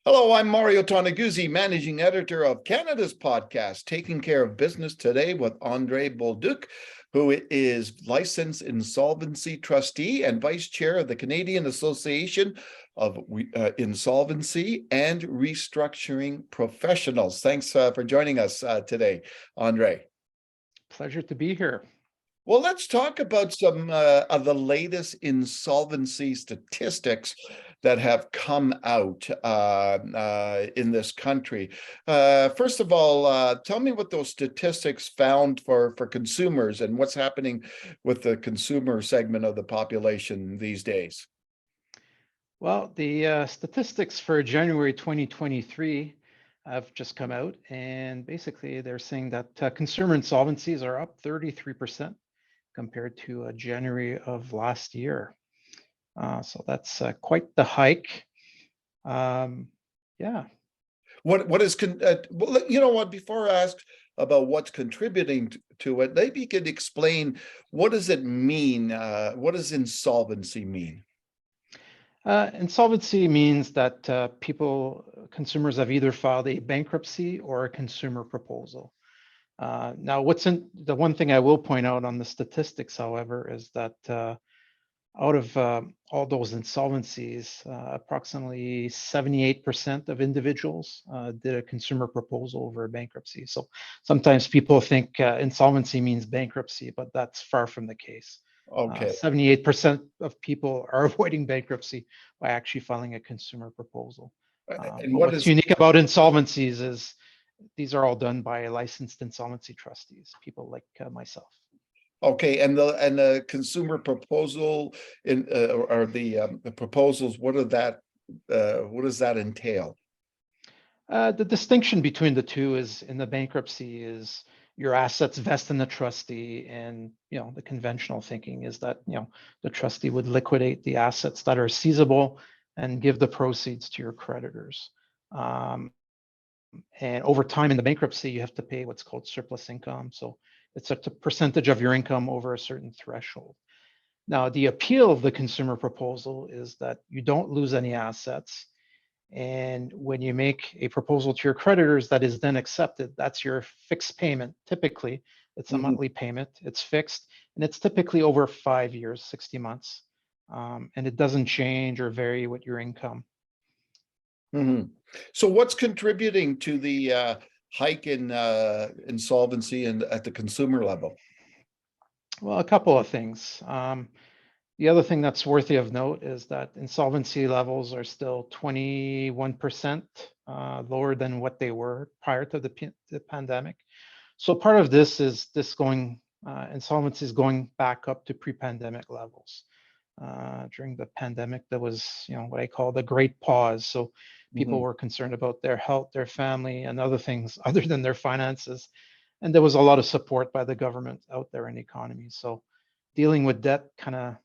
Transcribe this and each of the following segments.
Hello, I'm Mario Toneguzzi, managing editor of Canada's podcast, Taking Care of Business Today with Andre Bolduc, who is licensed insolvency trustee and vice chair of the Canadian Association of Insolvency and Restructuring Professionals. Thanks for joining us today, Andre. Pleasure to be here. Well, let's talk about some of the latest insolvency statistics that have come out in this country. First of all, tell me what those statistics found for consumers and what's happening with the consumer segment of the population these days. Well, the statistics for January 2023 have just come out, and basically they're saying that consumer insolvencies are up 33% compared to January of last year. So that's quite the hike. Yeah. What is well, you know what? Before I ask about what's contributing to it, maybe you could explain what does it mean? What does insolvency mean? Insolvency means that consumers have either filed a bankruptcy or a consumer proposal. Now, the one thing I will point out on the statistics, however, is that out of all those insolvencies, approximately 78% of individuals did a consumer proposal over a bankruptcy. So sometimes people think insolvency means bankruptcy, but that's far from the case. Okay. 78% of people are avoiding bankruptcy by actually filing a consumer proposal. And what's unique about insolvencies is these are all done by licensed insolvency trustees, people like myself. Okay, and the consumer proposal or the proposals, what does that entail? The distinction between the two is in the bankruptcy is your assets vest in the trustee, and the conventional thinking is that the trustee would liquidate the assets that are seizable and give the proceeds to your creditors. And over time in the bankruptcy, you have to pay what's called surplus income. So it's a percentage of your income over a certain threshold. Now, the appeal of the consumer proposal is that you don't lose any assets. And when you make a proposal to your creditors that is then accepted, that's your fixed payment. Typically, it's a monthly payment, it's fixed, and it's typically over 5 years, 60 months. And it doesn't change or vary with your income. So what's contributing to the hike in insolvency and at the consumer level? Well, a couple of things. The other thing that's worthy of note is that insolvency levels are still 21% lower than what they were prior to the pandemic. So part of this is insolvency is going back up to pre-pandemic levels. During the pandemic, there was, what I call the great pause. So people were concerned about their health, their family, and other things other than their finances. And there was a lot of support by the government out there in the economy. So dealing with debt kind of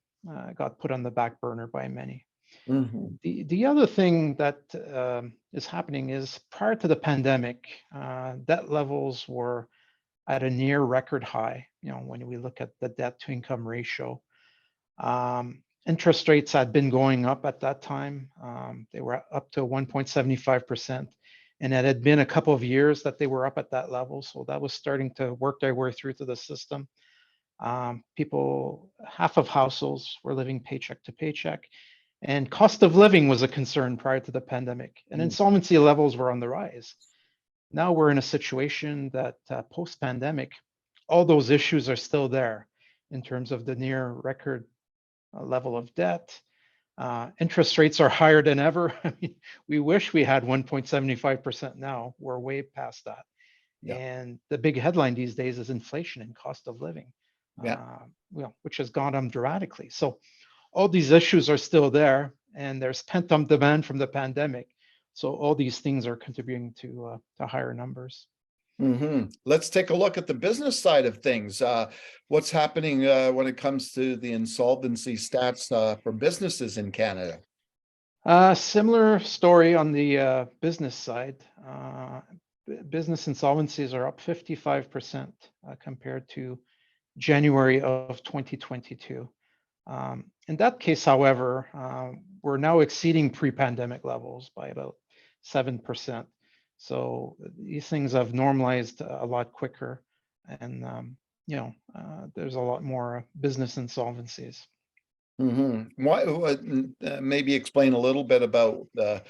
got put on the back burner by many. The other thing that is happening is prior to the pandemic, debt levels were at a near record high. When we look at the debt to income ratio, interest rates had been going up at that time. They were up to 1.75%. And it had been a couple of years that they were up at that level. So that was starting to work their way through to the system. Half of households were living paycheck to paycheck, and cost of living was a concern prior to the pandemic, and insolvency levels were on the rise. Now we're in a situation that post-pandemic, all those issues are still there in terms of the near record level of debt. Interest rates are higher than ever. I mean, we wish we had 1.75% now. We're way past that. Yeah. And the big headline these days is inflation and cost of living. Which has gone up dramatically. So all these issues are still there, and there's pent-up demand from the pandemic. So all these things are contributing to higher numbers. Let's take a look at the business side of things. What's happening when it comes to the insolvency stats for businesses in Canada? Similar story on the business side. Business insolvencies are up 55% compared to January of 2022. In that case, however, we're now exceeding pre-pandemic levels by about 7%. So these things have normalized a lot quicker, and there's a lot more business insolvencies. Maybe explain a little bit about the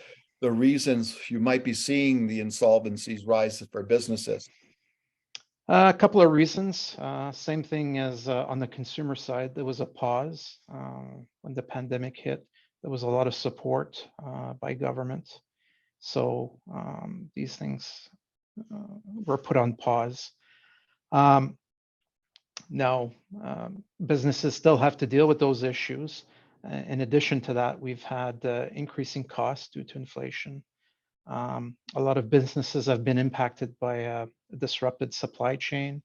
reasons you might be seeing the insolvencies rise for businesses. A couple of reasons. Same thing as on the consumer side. There was a pause when the pandemic hit. There was a lot of support by government. So these things were put on pause. Now, businesses still have to deal with those issues. In addition to that, we've had increasing costs due to inflation. A lot of businesses have been impacted by a disrupted supply chain.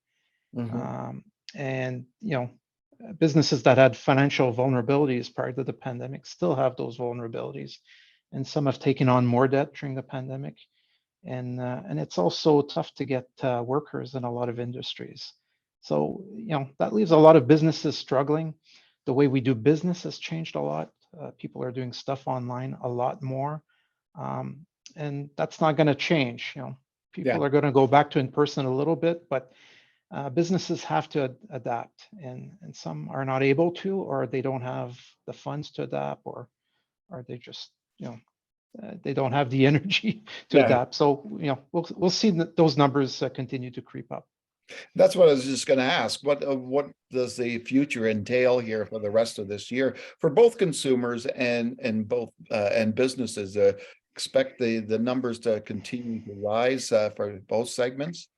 And, businesses that had financial vulnerabilities prior to the pandemic still have those vulnerabilities. And some have taken on more debt during the pandemic. And it's also tough to get workers in a lot of industries. So, that leaves a lot of businesses struggling. The way we do business has changed a lot. People are doing stuff online a lot more. And that's not going to change. People are going to go back to in person a little bit, but businesses have to adapt, and some are not able to, or they don't have the funds to adapt, or they just, they don't have the energy to adapt. So, we'll see those numbers continue to creep up. That's what I was just going to ask. What does the future entail here for the rest of this year for both consumers and businesses? Expect the numbers to continue to rise for both segments?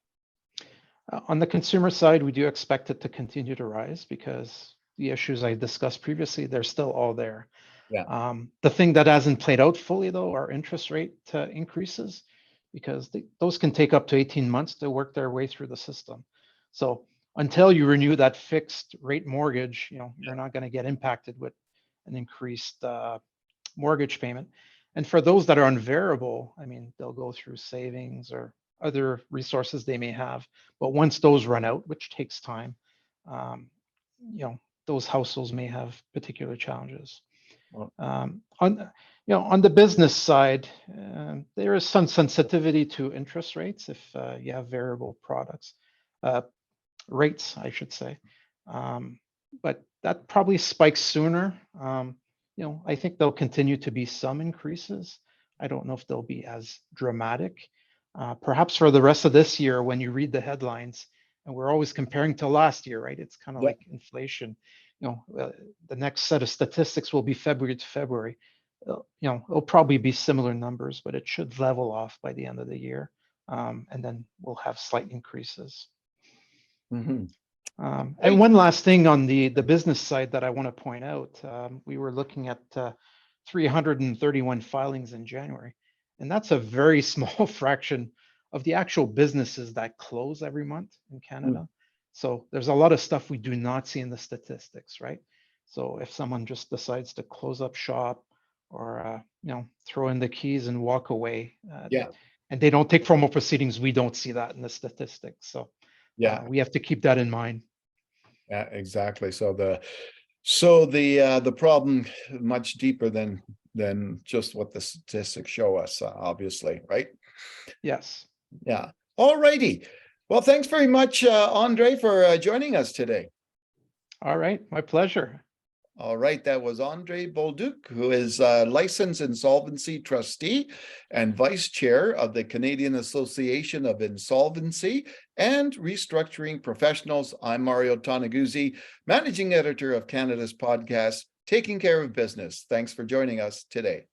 On the consumer side, we do expect it to continue to rise because the issues I discussed previously, they're still all there. The thing that hasn't played out fully, though, are interest rate increases, because those can take up to 18 months to work their way through the system. So until you renew that fixed rate mortgage, you're not going to get impacted with an increased mortgage payment. And for those that are on variable, I mean, they'll go through savings or other resources they may have. But once those run out, which takes time, those households may have particular challenges. On the business side, there is some sensitivity to interest rates if you have variable rates, I should say. But that probably spikes sooner. I think there'll continue to be some increases. I don't know if they'll be as dramatic. Perhaps for the rest of this year, when you read the headlines, and we're always comparing to last year, right? It's kind of like inflation. The next set of statistics will be February to February. It'll probably be similar numbers, but it should level off by the end of the year, and then we'll have slight increases. And one last thing on the business side that I want to point out, we were looking at 331 filings in January, and that's a very small fraction of the actual businesses that close every month in Canada. So there's a lot of stuff we do not see in the statistics, right? So if someone just decides to close up shop or throw in the keys and walk away, and they don't take formal proceedings, we don't see that in the statistics. So we have to keep that in mind. Yeah, exactly. So the problem much deeper than just what the statistics show us, obviously, right? Yes. Yeah. All righty. Well, thanks very much, Andre, for joining us today. All right. My pleasure. All right. That was Andre Bolduc, who is a licensed insolvency trustee and vice chair of the Canadian Association of Insolvency and Restructuring Professionals. I'm Mario Toneguzzi, managing editor of Canada's podcast, Taking Care of Business. Thanks for joining us today.